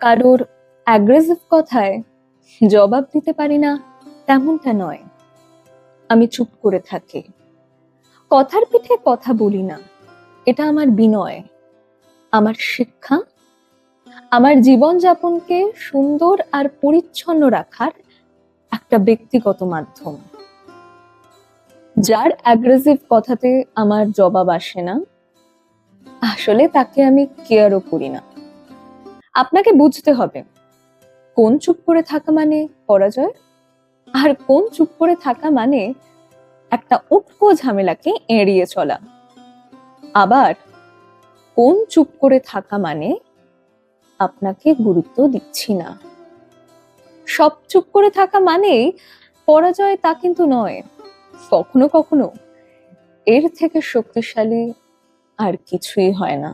কারোর অ্যাগ্রেসিভ কথায় জবাব দিতে পারি না তেমনটা নয়, আমি চুপ করে থাকি, কথার পিঠে কথা বলি না। এটা আমার বিনয়, আমার শিক্ষা, আমার জীবনযাপনকে সুন্দর আর পরিচ্ছন্ন রাখার একটা ব্যক্তিগত মাধ্যম। যার অ্যাগ্রেসিভ কথাতে আমার জবাব আসে না, আসলে তাকে আমি কেয়ারও করি না। আপনাকে বুঝতে হবে কোন চুপ করে থাকা মানে পরাজয়, আর কোন চুপ করে থাকা মানে একটা উটকো ঝামেলাকে এড়িয়ে চলা। আবার কোন চুপ করে থাকা মানে আপনাকে গুরুত্ব দিচ্ছি না। সব চুপ করে থাকা মানেই পরাজয় তা কিন্তু নয়। কখনো কখনো এর থেকে শক্তিশালী আর কিছুই হয় না।